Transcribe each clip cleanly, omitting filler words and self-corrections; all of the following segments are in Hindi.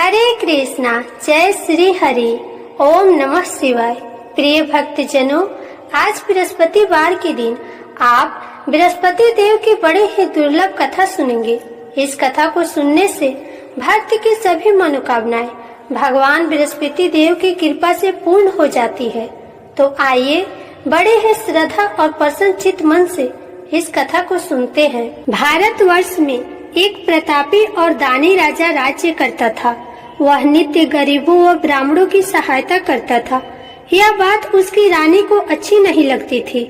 हरे कृष्णा, जय श्री हरि, ओम नमः शिवाय। प्रिय भक्तजनों, आज बृहस्पतिवार के दिन आप बृहस्पति देव की बड़ी ही दुर्लभ कथा सुनेंगे। इस कथा को सुनने से भक्त की सभी मनोकामनाएं भगवान बृहस्पति देव की कृपा से पूर्ण हो जाती है। तो आइए बड़े ही श्रद्धा और प्रसन्न चित्त मन से इस कथा को सुनते हैं। भारतवर्ष में एक प्रतापी और दानी राजा राज्य करता था। वह नित्य गरीबों व ब्राह्मणों की सहायता करता था। यह बात उसकी रानी को अच्छी नहीं लगती थी।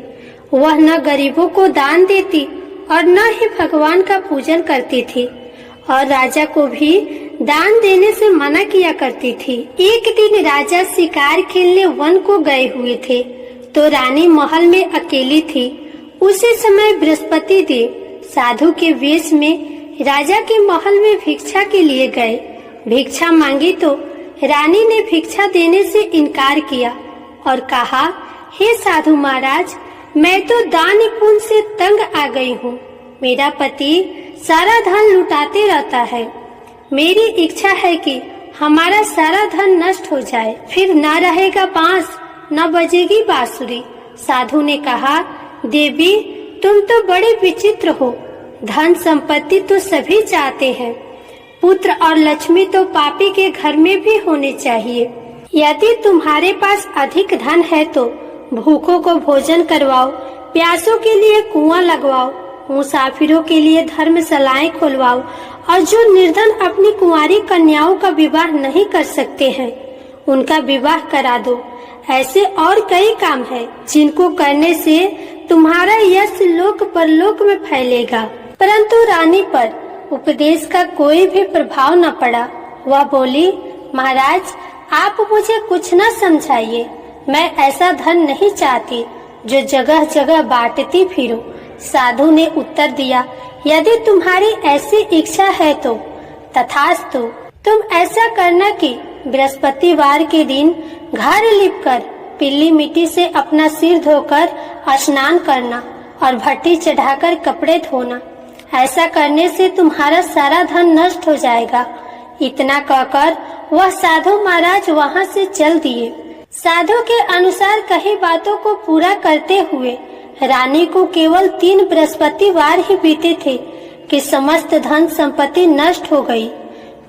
वह न गरीबों को दान देती और न ही भगवान का पूजन करती थी और राजा को भी दान देने से मना किया करती थी। एक दिन राजा शिकार खेलने वन को गए हुए थे तो रानी महल में अकेली थी। उसी समय बृहस्पति देव साधु के वेश में राजा के महल में भिक्षा के लिए गए। भिक्षा मांगी तो रानी ने भिक्षा देने से इनकार किया और कहा, हे साधु महाराज, मैं तो दान पुण्य से तंग आ गई हूँ। मेरा पति सारा धन लुटाते रहता है। मेरी इच्छा है कि हमारा सारा धन नष्ट हो जाए, फिर न रहेगा बांस न बजेगी बांसुरी। साधु ने कहा, देवी, तुम तो बड़े विचित्र हो। धन संपत्ति तो सभी चाहते हैं, पुत्र और लक्ष्मी तो पापी के घर में भी होने चाहिए। यदि तुम्हारे पास अधिक धन है तो भूखों को भोजन करवाओ, प्यासों के लिए कुआं लगवाओ, मुसाफिरों के लिए धर्मशालाएं खोलवाओ और जो निर्धन अपनी कुंवारी कन्याओं का विवाह नहीं कर सकते हैं उनका विवाह करा दो। ऐसे और कई काम है जिनको करने से तुम्हारा यश लोक परलोक में फैलेगा। परंतु रानी पर उपदेश का कोई भी प्रभाव न पड़ा। वह बोली, महाराज, आप मुझे कुछ न समझाइए। मैं ऐसा धन नहीं चाहती जो जगह जगह बांटती फिरूं। साधु ने उत्तर दिया, यदि तुम्हारी ऐसी इच्छा है तो तथास्तु। तुम ऐसा करना कि बृहस्पतिवार के दिन घर लिपकर पीली मिट्टी से अपना सिर धोकर स्नान करना और भट्टी चढ़ाकर कपड़े धोना। ऐसा करने से तुम्हारा सारा धन नष्ट हो जाएगा। इतना कहकर वह साधु महाराज वहाँ से चल दिए। साधु के अनुसार कही बातों को पूरा करते हुए रानी को केवल 3 बृहस्पतिवार ही बीते थे कि समस्त धन संपत्ति नष्ट हो गई।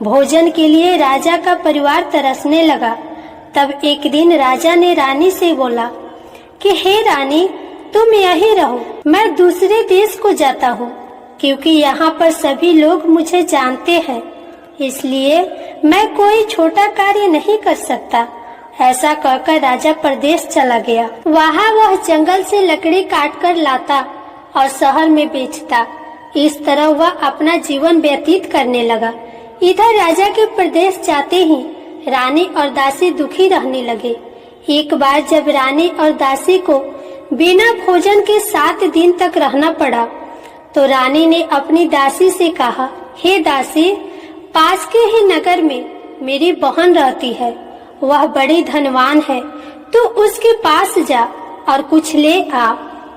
भोजन के लिए राजा का परिवार तरसने लगा। तब एक दिन राजा ने रानी से बोला कि हे रानी, तुम यहीं रहो, मैं दूसरे देश को जाता हूँ, क्योंकि यहाँ पर सभी लोग मुझे जानते हैं, इसलिए मैं कोई छोटा कार्य नहीं कर सकता। ऐसा कहकर राजा परदेश चला गया। वहाँ वह जंगल से लकड़ी काट कर लाता और शहर में बेचता। इस तरह वह अपना जीवन व्यतीत करने लगा। इधर राजा के प्रदेश जाते ही रानी और दासी दुखी रहने लगे। एक बार जब रानी और दासी को बिना भोजन के 7 दिन तक रहना पड़ा तो रानी ने अपनी दासी से कहा, हे दासी, पास के ही नगर में मेरी बहन रहती है। वह बड़ी धनवान है। तू उसके पास जा और कुछ ले आ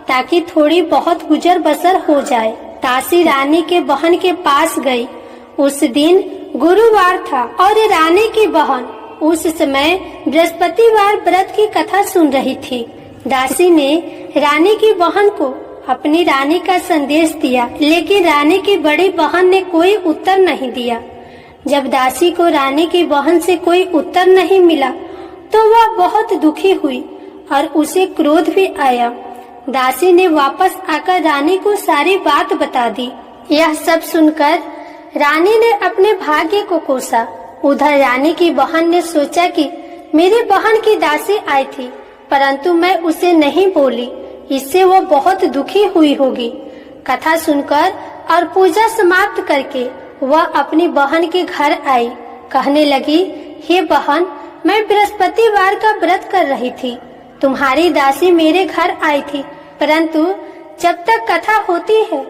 ताकि थोड़ी बहुत गुजर बसर हो जाए। दासी रानी के बहन के पास गई। उस दिन गुरुवार था और रानी की बहन उस समय बृहस्पतिवार व्रत की कथा सुन रही थी। दासी ने रानी की बहन को अपनी रानी का संदेश दिया, लेकिन रानी की बड़ी बहन ने कोई उत्तर नहीं दिया। जब दासी को रानी की बहन से कोई उत्तर नहीं मिला तो वह बहुत दुखी हुई और उसे क्रोध भी आया। दासी ने वापस आकर रानी को सारी बात बता दी। यह सब सुनकर रानी ने अपने भाग्य को कोसा। उधर रानी की बहन ने सोचा कि मेरी बहन की दासी आई थी, परंतु मैं उसे नहीं बोली, इससे वो बहुत दुखी हुई होगी। कथा सुनकर और पूजा समाप्त करके वह अपनी बहन के घर आई। कहने लगी, हे बहन, मैं बृहस्पतिवार का व्रत कर रही थी। तुम्हारी दासी मेरे घर आई थी, परंतु जब तक कथा होती है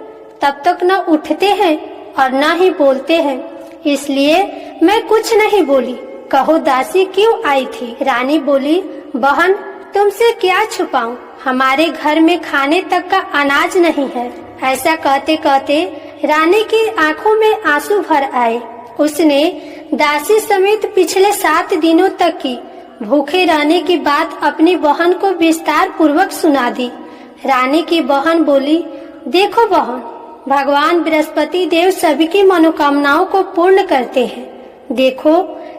तब तक न उठते हैं और न ही बोलते हैं, इसलिए मैं कुछ नहीं बोली। कहो दासी क्यों आई थी? रानी बोली, बहन, तुमसे क्या छुपाऊं, हमारे घर में खाने तक का अनाज नहीं है। ऐसा कहते कहते रानी की आंखों में आंसू भर आए। उसने दासी समेत पिछले 7 दिनों तक की भूखे रहने की बात अपनी बहन को विस्तार पूर्वक सुना दी। रानी की बहन बोली, देखो बहन, भगवान बृहस्पति देव सभी की मनोकामनाओं को पूर्ण करते हैं। देखो,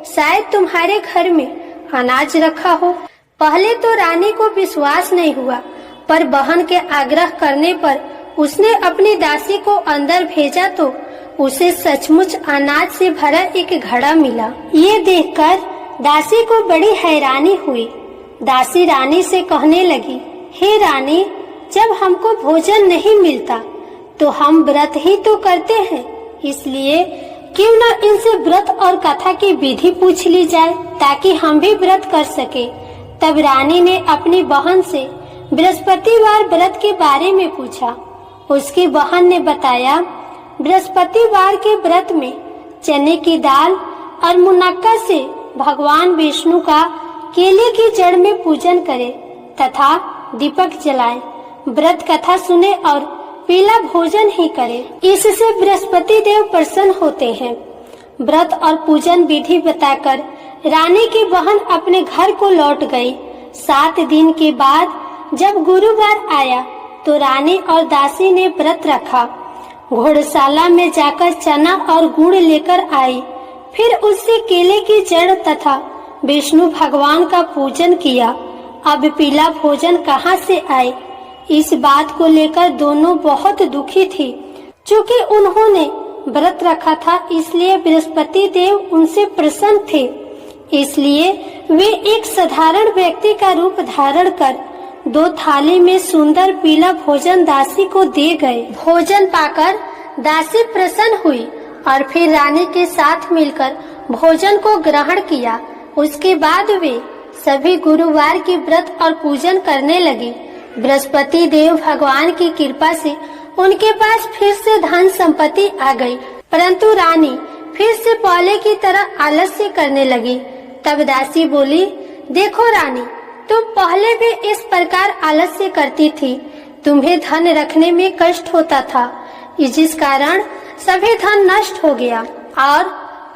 शायद तुम्हारे घर में अनाज रखा हो। पहले तो रानी को विश्वास नहीं हुआ, पर बहन के आग्रह करने पर उसने अपनी दासी को अंदर भेजा तो उसे सचमुच अनाज से भरा एक घड़ा मिला। ये देखकर दासी को बड़ी हैरानी हुई। दासी रानी से कहने लगी, हे रानी, जब हमको भोजन नहीं मिलता तो हम व्रत ही तो करते हैं, इसलिए क्यों न इनसे व्रत और कथा की विधि पूछ ली जाए ताकि हम भी व्रत कर सके। तब रानी ने अपनी बहन से बृहस्पतिवार व्रत के बारे में पूछा। उसकी बहन ने बताया, बृहस्पतिवार के व्रत में चने की दाल और मुनक्का से भगवान विष्णु का केले की जड़ में पूजन करे तथा दीपक जलाए, व्रत कथा सुने और पीला भोजन ही करे। इससे बृहस्पति देव प्रसन्न होते हैं। व्रत और पूजन विधि बताकर रानी की बहन अपने घर को लौट गई। 7 दिन के बाद जब गुरुवार आया तो रानी और दासी ने व्रत रखा। घोड़शाला में जाकर चना और गुड़ लेकर आई, फिर उससे केले की जड़ तथा विष्णु भगवान का पूजन किया। अब पीला भोजन कहाँ से आए, इस बात को लेकर दोनों बहुत दुखी थी। चूँकि उन्होंने व्रत रखा था, इसलिए बृहस्पति देव उनसे प्रसन्न थे। इसलिए वे एक साधारण व्यक्ति का रूप धारण कर 2 थाली में सुंदर पीला भोजन दासी को दे गए। भोजन पाकर दासी प्रसन्न हुई और फिर रानी के साथ मिलकर भोजन को ग्रहण किया। उसके बाद वे सभी गुरुवार की व्रत और पूजन करने लगे। बृहस्पति देव भगवान की कृपा से उनके पास फिर से धन संपत्ति आ गई, परंतु रानी फिर से पहले की तरह आलस्य करने लगी। तब दासी बोली, देखो रानी, तुम पहले भी इस प्रकार आलस्य करती थी। तुम्हें धन रखने में कष्ट होता था, जिस कारण सभी धन नष्ट हो गया, और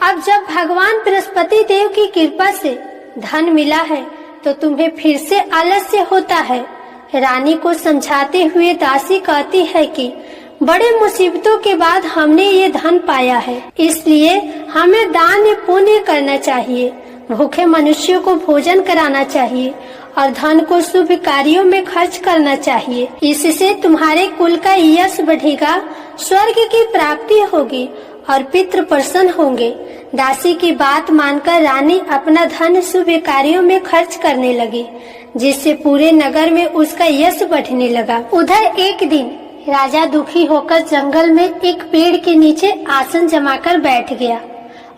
अब जब भगवान बृहस्पति देव की कृपा से धन मिला है तो तुम्हें फिर से आलस्य होता है। रानी को समझाते हुए दासी कहती है कि बड़े मुसीबतों के बाद हमने ये धन पाया है, इसलिए हमें दान पुण्य करना चाहिए, भूखे मनुष्यों को भोजन कराना चाहिए और धन को शुभ कार्यों में खर्च करना चाहिए। इससे तुम्हारे कुल का यश बढ़ेगा, स्वर्ग की प्राप्ति होगी और पितृ प्रसन्न होंगे। दासी की बात मानकर रानी अपना धन शुभ कार्यों में खर्च करने लगी, जिससे पूरे नगर में उसका यश बढ़ने लगा। उधर एक दिन राजा दुखी होकर जंगल में एक पेड़ के नीचे आसन जमाकर बैठ गया।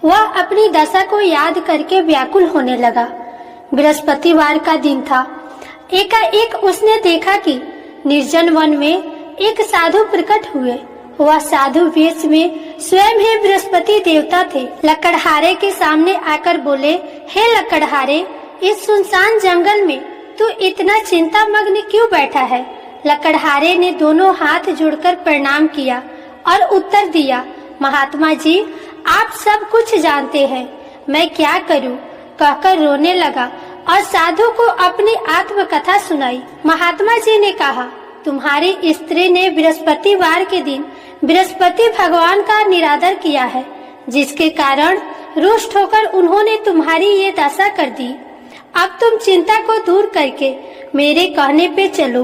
वह अपनी दशा को याद करके व्याकुल होने लगा। बृहस्पतिवार का दिन था। एकाएक उसने देखा कि निर्जन वन में एक साधु प्रकट हुए। वह साधु वेश में स्वयं ही बृहस्पति देवता थे। लकड़हारे के सामने आकर बोले, हे लकड़हारे, इस सुनसान जंगल में तू इतना चिंता मग्न क्यों बैठा है? लकड़हारे ने दोनों हाथ जोड़कर प्रणाम किया और उत्तर दिया, महात्मा जी, आप सब कुछ जानते हैं, मैं क्या करूं? कहकर रोने लगा और साधु को अपनी आत्मकथा सुनाई। महात्मा जी ने कहा, तुम्हारी स्त्री ने बृहस्पतिवार के दिन बृहस्पति भगवान का निरादर किया है, जिसके कारण रुष्ट होकर उन्होंने तुम्हारी ये दशा कर दी। अब तुम चिंता को दूर करके मेरे कहने पे चलो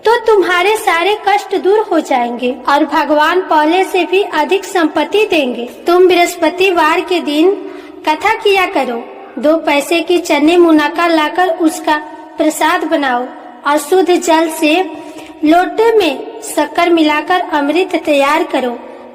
तो तुम्हारे सारे कष्ट दूर हो जाएंगे और भगवान पहले से भी अधिक संपत्ति देंगे। तुम बृहस्पतिवार के दिन कथा किया करो, 2 पैसे की चने मुनक्का लाकर उसका प्रसाद बनाओ और शुद्ध जल से लोटे में शक्कर मिलाकर अमृत तैयार करो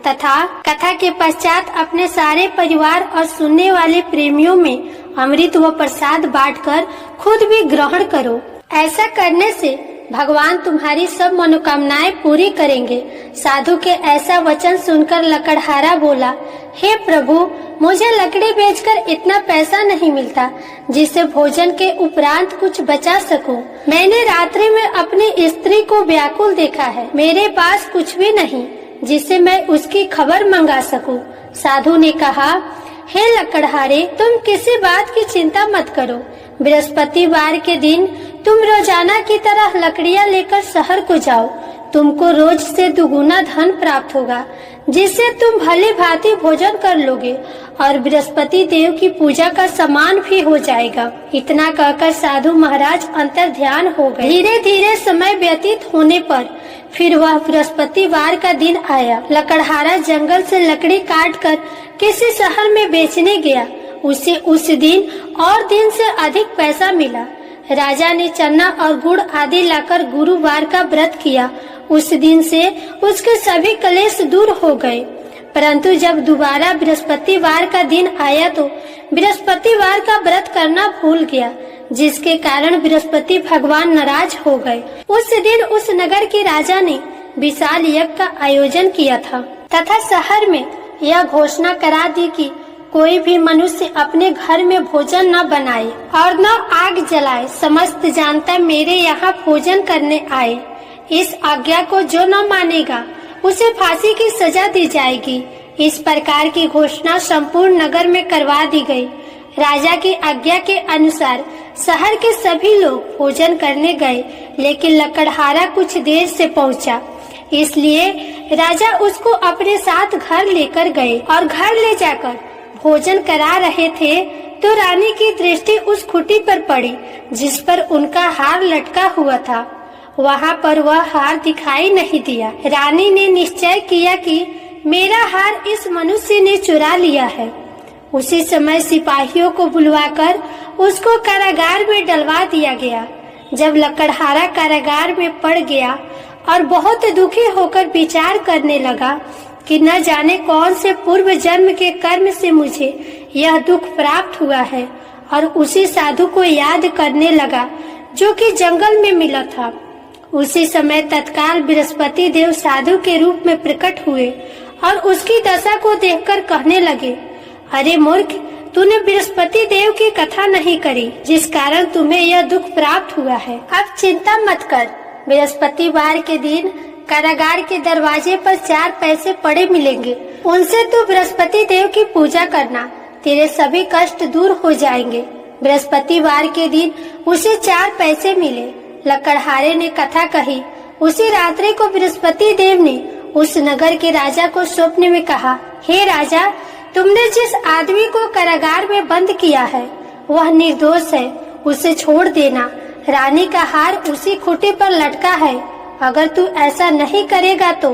तथा कथा के पश्चात अपने सारे परिवार और सुनने वाले प्रेमियों में अमृत व प्रसाद बांटकर खुद भी ग्रहण करो। ऐसा करने से भगवान तुम्हारी सब मनोकामनाएं पूरी करेंगे। साधु के ऐसा वचन सुनकर लकड़हारा बोला, हे प्रभु, मुझे लकड़ी बेचकर इतना पैसा नहीं मिलता जिससे भोजन के उपरांत कुछ बचा सकूं। मैंने रात्रि में अपनी स्त्री को व्याकुल देखा है। मेरे पास कुछ भी नहीं जिससे मैं उसकी खबर मंगा सकूं। साधु ने कहा, हे लकड़हारे, तुम किसी बात की चिंता मत करो। बृहस्पतिवार के दिन तुम रोजाना की तरह लकड़ियां लेकर शहर को जाओ। तुमको रोज से दुगुना धन प्राप्त होगा, जिससे तुम भली भांति भोजन कर लोगे और बृहस्पति देव की पूजा का सामान भी हो जाएगा। इतना कहकर साधु महाराज अंतर ध्यान हो गए। धीरे धीरे समय व्यतीत होने पर फिर वह बृहस्पतिवार का दिन आया। लकड़हारा जंगल से लकड़ी काटकर किसी शहर में बेचने गया। उसे उस दिन और दिन से अधिक पैसा मिला। राजा ने चना और गुड़ आदि लाकर गुरुवार का व्रत किया। उस दिन से उसके सभी कलेश दूर हो गए। परंतु जब दोबारा बृहस्पतिवार का दिन आया तो बृहस्पतिवार का व्रत करना भूल गया, जिसके कारण बृहस्पति भगवान नाराज हो गए। उस दिन उस नगर के राजा ने विशाल यज्ञ का आयोजन किया था तथा शहर में यह घोषणा करा दी कि कोई भी मनुष्य अपने घर में भोजन न बनाए और न आग जलाए। समस्त जनता मेरे यहाँ भोजन करने आए। इस आज्ञा को जो न मानेगा उसे फांसी की सजा दी जाएगी। इस प्रकार की घोषणा संपूर्ण नगर में करवा दी गई। राजा की आज्ञा के अनुसार शहर के सभी लोग भोजन करने गए, लेकिन लकड़हारा कुछ देर से पहुंचा। इसलिए राजा उसको अपने साथ घर लेकर गए और घर ले जाकर भोजन करा रहे थे तो रानी की दृष्टि उस खूंटी पर पड़ी जिस पर उनका हार लटका हुआ था। वहाँ पर वह हार दिखाई नहीं दिया। रानी ने निश्चय किया कि मेरा हार इस मनुष्य ने चुरा लिया है। उसी समय सिपाहियों को बुलवाकर उसको कारागार में डलवा दिया गया। जब लकड़हारा कारागार में पड़ गया और बहुत दुखी होकर विचार करने लगा कि न जाने कौन से पूर्व जन्म के कर्म से मुझे यह दुख प्राप्त हुआ है, और उसी साधु को याद करने लगा जो कि जंगल में मिला था। उसी समय तत्काल बृहस्पति देव साधु के रूप में प्रकट हुए और उसकी दशा को देखकर कहने लगे, अरे मूर्ख, तूने बृहस्पति देव की कथा नहीं करी, जिस कारण तुम्हें यह दुख प्राप्त हुआ है। अब चिंता मत कर। बृहस्पतिवार के दिन कारागार के दरवाजे पर 4 पैसे पड़े मिलेंगे। उनसे तू बृहस्पति देव की पूजा करना, तेरे सभी कष्ट दूर हो जाएंगे। बृहस्पतिवार के दिन उसे 4 पैसे मिले। लकड़हारे ने कथा कही। उसी रात्रि को बृहस्पति देव ने उस नगर के राजा को स्वप्न में कहा, हे राजा, तुमने जिस आदमी को कारागार में बंद किया है वह निर्दोष है, उसे छोड़ देना। रानी का हार उसी खूंटी पर लटका है। अगर तू ऐसा नहीं करेगा तो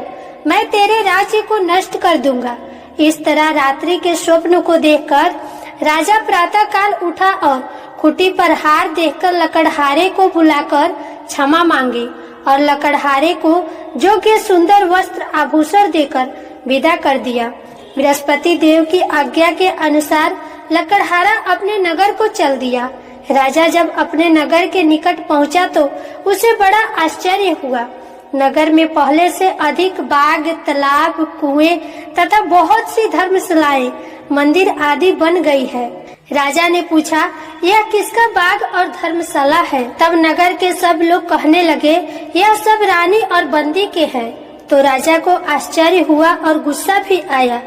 मैं तेरे राज्य को नष्ट कर दूंगा। इस तरह रात्रि के स्वप्न को देखकर राजा प्रातः काल उठा और खूंटी पर हार देखकर लकड़हारे को बुलाकर क्षमा मांगी और लकड़हारे को योग्य सुंदर वस्त्र आभूषण देकर विदा कर दिया। बृहस्पति देव की आज्ञा के अनुसार लकड़हारा अपने नगर को चल दिया। राजा जब अपने नगर के निकट पहुंचा तो उसे बड़ा आश्चर्य हुआ। नगर में पहले से अधिक बाग, तालाब, कुएं तथा बहुत सी धर्मशालाएं, मंदिर आदि बन गई है। राजा ने पूछा, यह किसका बाग और धर्मशाला है? तब नगर के सब लोग कहने लगे, यह सब रानी और बंदी के हैं। तो राजा को आश्चर्य हुआ और गुस्सा भी आया।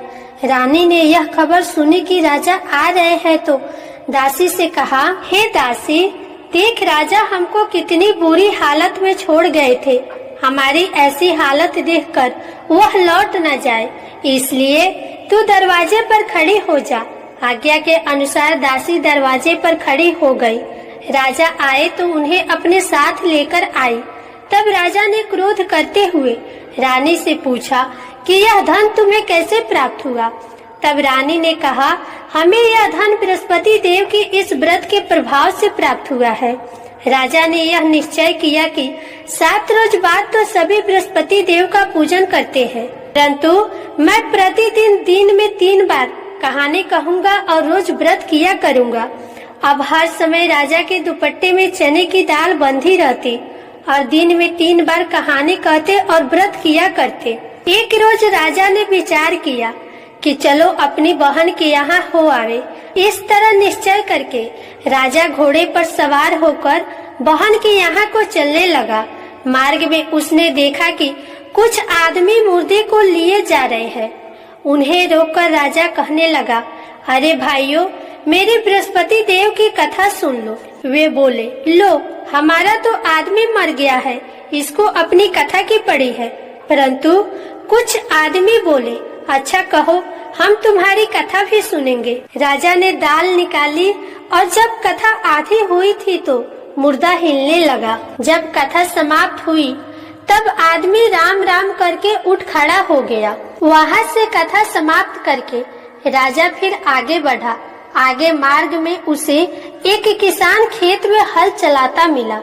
रानी ने यह खबर सुनी कि राजा आ रहे हैं तो दासी से कहा, हे दासी, देख राजा हमको कितनी बुरी हालत में छोड़ गए थे। हमारी ऐसी हालत देखकर वह लौट न जाए, इसलिए तू दरवाजे पर खड़ी हो जा। आज्ञा के अनुसार दासी दरवाजे पर खड़ी हो गई। राजा आए तो उन्हें अपने साथ लेकर आई। तब राजा ने क्रोध करते हुए रानी से पूछा कि यह धन तुम्हें कैसे प्राप्त हुआ? तब रानी ने कहा, हमें यह धन बृहस्पति देव की इस व्रत के प्रभाव से प्राप्त हुआ है। राजा ने यह निश्चय किया कि 7 रोज बाद तो सभी बृहस्पति देव का पूजन करते हैं, परंतु मैं प्रतिदिन दिन में 3 बार कहानी कहूँगा और रोज व्रत किया करूँगा। अब हर समय राजा के दुपट्टे में चने की दाल बंधी रहती और दिन में 3 बार कहानी कहते और व्रत किया करते। एक रोज राजा ने विचार किया कि चलो अपनी बहन के यहाँ हो आवे। इस तरह निश्चय करके राजा घोड़े पर सवार होकर बहन के यहाँ को चलने लगा। मार्ग में उसने देखा कि कुछ आदमी मुर्दे को लिए जा रहे हैं। उन्हें रोककर राजा कहने लगा, अरे भाइयों, मेरे बृहस्पति देव की कथा सुन लो। वे बोले, लो, हमारा तो आदमी मर गया है, इसको अपनी कथा की पड़ी है। परंतु कुछ आदमी बोले, अच्छा कहो, हम तुम्हारी कथा भी सुनेंगे। राजा ने दाल निकाली और जब कथा आधी हुई थी तो मुर्दा हिलने लगा। जब कथा समाप्त हुई तब आदमी राम राम करके उठ खड़ा हो गया। वहाँ से कथा समाप्त करके राजा फिर आगे बढ़ा। आगे मार्ग में उसे एक किसान खेत में हल चलाता मिला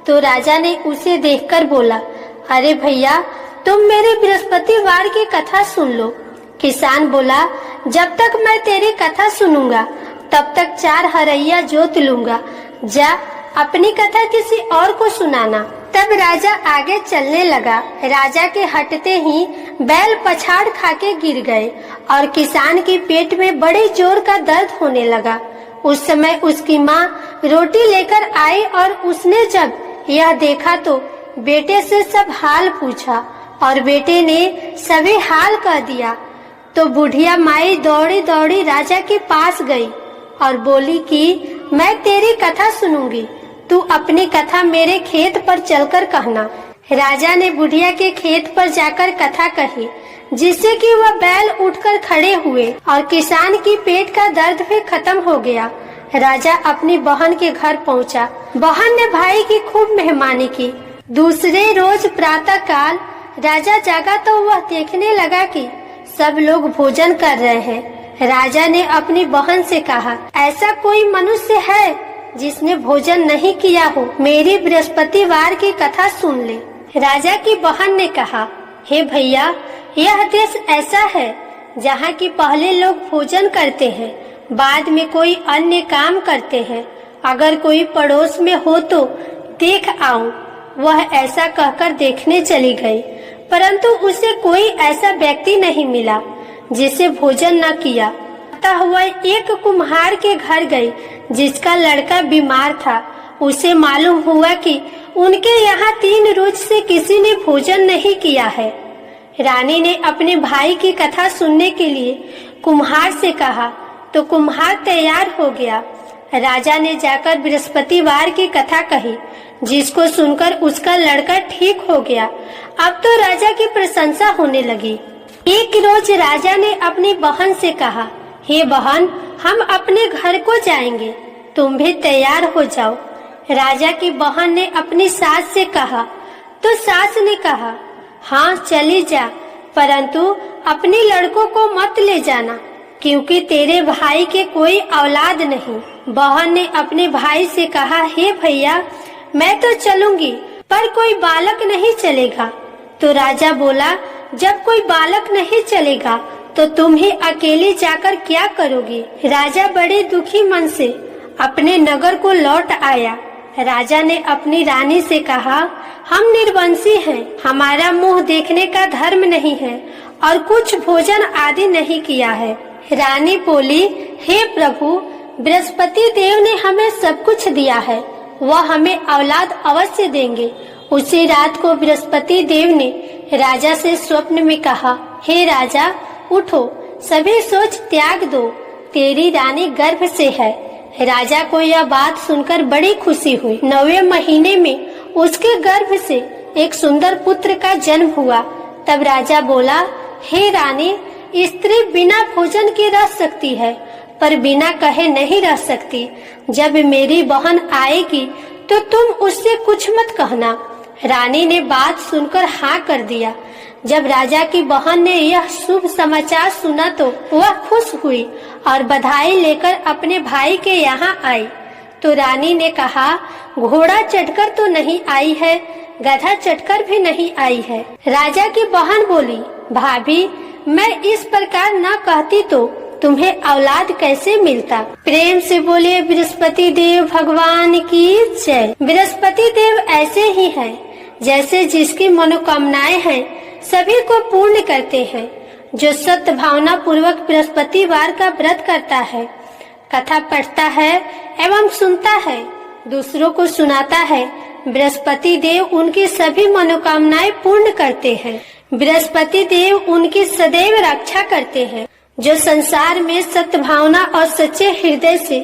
तो राजा ने उसे देखकर बोला, अरे भैया, तुम मेरे बृहस्पतिवार की कथा सुन लो। किसान बोला, जब तक मैं तेरी कथा सुनूंगा तब तक 4 हरैया जोत लूंगा। जा, अपनी कथा किसी और को सुनाना। तब राजा आगे चलने लगा। राजा के हटते ही बैल पछाड़ खाके गिर गए और किसान के पेट में बड़े जोर का दर्द होने लगा। उस समय उसकी माँ रोटी लेकर आई और उसने जब यह देखा तो बेटे से सब हाल पूछा और बेटे ने सभी हाल कह दिया। तो बुढ़िया माई दौड़ी दौड़ी राजा के पास गई और बोली कि मैं तेरी कथा सुनूंगी, तू अपनी कथा मेरे खेत पर चलकर कहना। राजा ने बुढ़िया के खेत पर जाकर कथा कही, जिससे कि वह बैल उठकर खड़े हुए और किसान की पेट का दर्द भी खत्म हो गया। राजा अपनी बहन के घर पहुंचा। बहन ने भाई की खूब मेहमानी की। दूसरे रोज प्रातः काल राजा जागा तो वह देखने लगा कि सब लोग भोजन कर रहे हैं। राजा ने अपनी बहन से कहा, ऐसा कोई मनुष्य है जिसने भोजन नहीं किया हो? मेरी बृहस्पतिवार की कथा सुन ले। राजा की बहन ने कहा, हे भैया, यह देश ऐसा है जहाँ की पहले लोग भोजन करते हैं, बाद में कोई अन्य काम करते हैं। अगर कोई पड़ोस में हो तो देख आऊं। वह ऐसा कहकर देखने चली गई, परंतु उसे कोई ऐसा व्यक्ति नहीं मिला जिसे भोजन न किया। अतः वह एक कुम्हार के घर गई जिसका लड़का बीमार था। उसे मालूम हुआ कि उनके यहाँ 3 रोज से किसी ने भोजन नहीं किया है। रानी ने अपने भाई की कथा सुनने के लिए कुम्हार से कहा तो कुम्हार तैयार हो गया। राजा ने जाकर बृहस्पतिवार की कथा कही, जिसको सुनकर उसका लड़का ठीक हो गया। अब तो राजा की प्रशंसा होने लगी। एक रोज राजा ने अपनी बहन से कहा, हे बहन, हम अपने घर को जाएंगे, तुम भी तैयार हो जाओ। राजा की बहन ने अपनी सास से कहा तो सास ने कहा, हाँ चली जा, परंतु अपने लड़कों को मत ले जाना, क्योंकि तेरे भाई के कोई औलाद नहीं। बहन ने अपने भाई से कहा, हे भैया, मैं तो चलूंगी, पर कोई बालक नहीं चलेगा। तो राजा बोला, जब कोई बालक नहीं चलेगा तो तुम ही अकेली जाकर क्या करोगी? राजा बड़े दुखी मन से अपने नगर को लौट आया। राजा ने अपनी रानी से कहा, हम निर्वंशी हैं, हमारा मुंह देखने का धर्म नहीं है और कुछ भोजन आदि नहीं किया है। रानी बोली, हे प्रभु, बृहस्पति देव ने हमें सब कुछ दिया है, वह हमें औलाद अवश्य देंगे। उसी रात को बृहस्पति देव ने राजा से स्वप्न में कहा, हे राजा, उठो, सभी सोच त्याग दो, तेरी रानी गर्भ से है। राजा को यह बात सुनकर बड़ी खुशी हुई। 9वें महीने में उसके गर्भ से एक सुंदर पुत्र का जन्म हुआ। तब राजा बोला, हे रानी, स्त्री बिना भोजन के रह सकती है, पर बिना कहे नहीं रह सकती। जब मेरी बहन आएगी तो तुम उससे कुछ मत कहना। रानी ने बात सुनकर हाँ कर दिया। जब राजा की बहन ने यह शुभ समाचार सुना तो वह खुश हुई और बधाई लेकर अपने भाई के यहाँ आई। तो रानी ने कहा, घोड़ा चढ़कर तो नहीं आई है, गधा चढ़कर भी नहीं आई है। राजा की बहन बोली, भाभी, मैं इस प्रकार न कहती तो तुम्हें औलाद कैसे मिलता? प्रेम से बोलिए बृहस्पति देव भगवान की जय। बृहस्पति देव ऐसे ही हैं, जैसे जिसकी मनोकामनाएं हैं सभी को पूर्ण करते हैं। जो सत्य भावना पूर्वक बृहस्पतिवार का व्रत करता है, कथा पढ़ता है एवं सुनता है, दूसरों को सुनाता है, बृहस्पति देव उनकी सभी मनोकामनाएं पूर्ण करते हैं। बृहस्पति देव उनकी सदैव रक्षा करते हैं। जो संसार में सत्य भावना और सच्चे हृदय से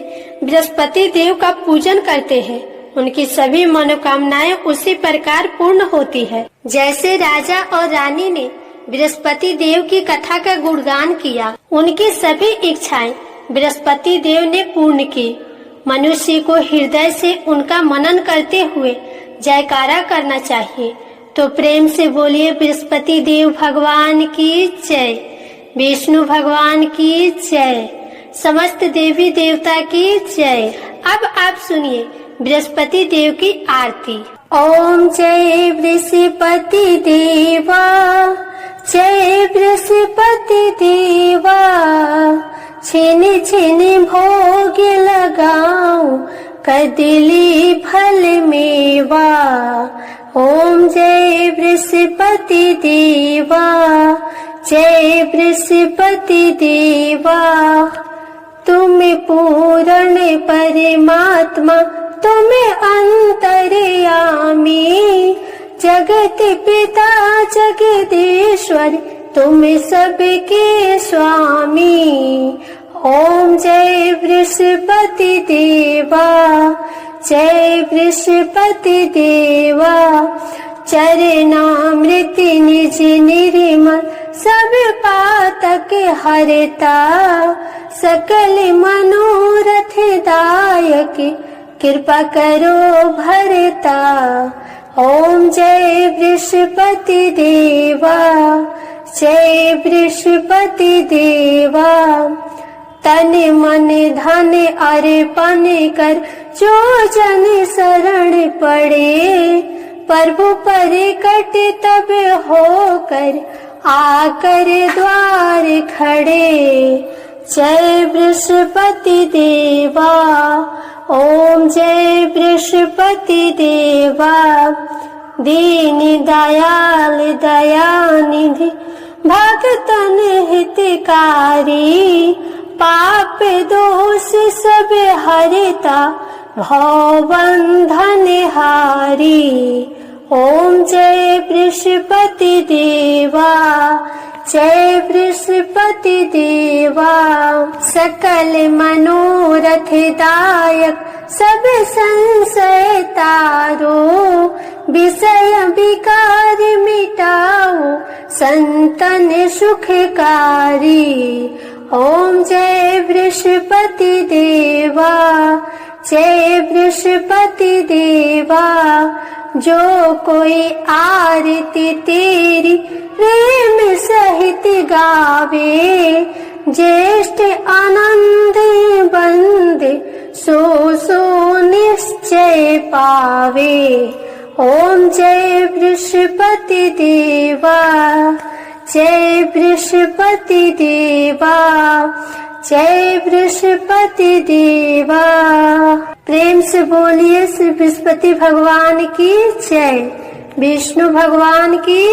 बृहस्पति देव का पूजन करते हैं, उनकी सभी मनोकामनाएं उसी प्रकार पूर्ण होती है। जैसे राजा और रानी ने बृहस्पति देव की कथा का गुणगान किया, उनकी सभी इच्छाएं बृहस्पति देव ने पूर्ण की। मनुष्य को हृदय से उनका मनन करते हुए जयकारा करना चाहिए। तो प्रेम से बोलिए बृहस्पति देव भगवान की जय, विष्णु भगवान की जय, समस्त देवी देवता की जय। अब आप सुनिए बृहस्पति देव की आरती। ओम जय बृहस्पति देवा, जय बृहस्पति देवा, छिन छिन भोग लगाऊं कदली फल मेवा। ओम जय बृहस्पति देवा, जय बृहस्पति देवा, तुम पूर्ण परमात्मा, तुम अंतर्यामी, जगत पिता जगदीश्वर, तुम सबके स्वामी। ओम जय बृहस्पति देवा, जय बृहस्पति देवा, चरणामृत निज निर्मल सब पातक हरता, सकल मनोरथ दायक कृपा करो भरता। ओम जय बृहस्पति देवा, जय बृहस्पति देवा, तन मन धन अर्पण कर जो जन शरण पड़े, प्रभु प्रकट तब होकर आकर द्वार खड़े। जय बृहस्पति देवा, ओम जय बृहस्पति देवा, दीन दयाल दयानिधि भक्तन हितकारी, पाप दोष सब हरता भव बंधन हारी। ओम जय बृहस्पति देवा, जय बृहस्पति देवा, सकल मनोरथ दायक सब संशय तारो, विषय विकार मिटाओ संतन सुखकारी। ओम जय बृहस्पति देवा, जय बृहस्पति देवा, जो कोई आरती तेरी प्रेम सहित गावे, ज्येष्ठ आनंद बंद सो निश्चय पावे। ओम जय बृहस्पति देवा, जय बृहस्पति देवा, जय बृहस्पति देवा। प्रेम से बोलिए श्री बृहस्पति भगवान की जय, विष्णु भगवान की